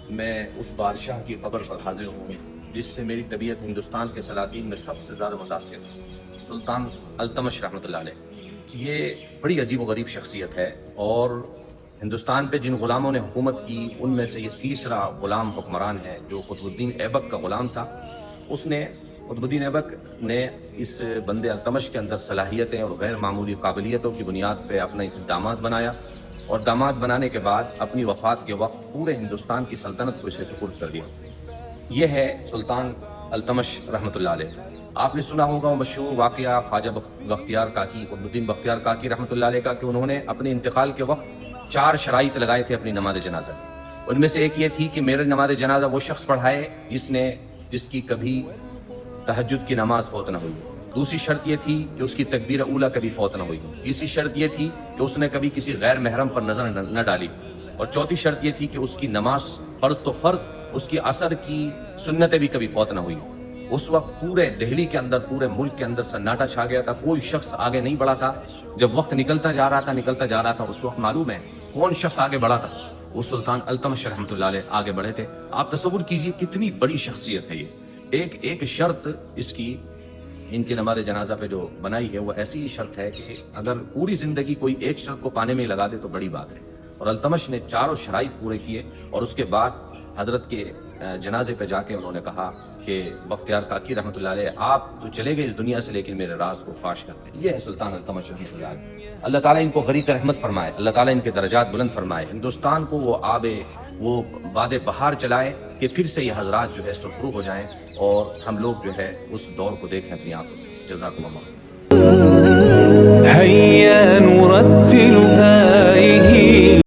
میں اس بادشاہ کی قبر پر حاضر ہوں جس سے میری طبیعت ہندوستان کے سلاطین میں سب سے زیادہ متاثر ہے، سلطان التمش رحمۃ اللہ علیہ۔ یہ بڑی عجیب و غریب شخصیت ہے، اور ہندوستان پہ جن غلاموں نے حکومت کی ان میں سے یہ تیسرا غلام حکمران ہے جو قطب الدین ایبک کا غلام تھا۔ قطب الدین ایبک نے اس بندے التمش کے اندر صلاحیتیں اور غیر معمولی قابلیتوں کی بنیاد پہ اپنا اسے داماد بنایا، اور داماد بنانے کے بعد اپنی وفات کے وقت پورے ہندوستان کی سلطنت کو اسے سپرد کر دیا۔ یہ ہے سلطان التمش رحمۃ اللہ علیہ۔ آپ نے سنا ہوگا وہ مشہور واقعہ خواجہ بختیار کاکی، قطب الدین بختیار کاکی رحمۃ اللہ علیہ کا، کہ انہوں نے اپنے انتقال کے وقت 4 شرائط لگائے تھے اپنی نماز جنازہ۔ ان میں سے ایک یہ تھی کہ میرے نماز جنازہ وہ شخص پڑھائے جس کی کبھی تہجد کی نماز فوت نہ ہوئی۔ دوسری شرط یہ تھی کہ اس کی تکبیر اولیٰ کبھی فوت نہ ہوئی۔ تیسری شرط یہ تھی کہ اس نے کبھی کسی غیر محرم پر نظر نہ ڈالی، اور چوتھی شرط یہ تھی کہ اس کی نماز فرض تو فرض، اس کی عصر کی سنتیں بھی کبھی فوت نہ ہوئی۔ اس وقت پورے دہلی کے اندر، پورے ملک کے اندر سناٹا چھا گیا تھا، کوئی شخص آگے نہیں بڑھا تھا۔ جب وقت نکلتا جا رہا تھا اس وقت معلوم ہے کون شخص آگے بڑھا تھا؟ وہ سلطان التمش رحمۃ اللہ علیہ آگے بڑھے تھے۔ آپ تصور کیجئے کتنی بڑی شخصیت ہے یہ۔ ایک شرط اس کی، ان کی نماز جنازہ پہ جو بنائی ہے وہ ایسی شرط ہے کہ اگر پوری زندگی کوئی ایک شرط کو پانے میں لگا دے تو بڑی بات ہے، اور التمش نے 4 شرائط پورے کیے، اور اس کے بعد حضرت کے جنازے پہ جا کے انہوں نے کہا کہ بختیار کاکی رحمۃ اللہ علیہ، آپ تو چلے گئے اس دنیا سے لیکن میرے راز کو فاش کر دیں۔ یہ ہے سلطان التمش رحمۃ اللہ علیہ۔ اللہ تعالیٰ ان کو غریق رحمت فرمائے، اللہ تعالیٰ ان کے درجات بلند فرمائے، ہندوستان کو وہ باد بہار چلائے کہ پھر سے یہ حضرات جو ہے سرخرو ہو جائیں، اور ہم لوگ جو ہے اس دور کو دیکھیں اپنی آنکھوں سے۔ جزاکم اللہ۔ هيا نرتل هذه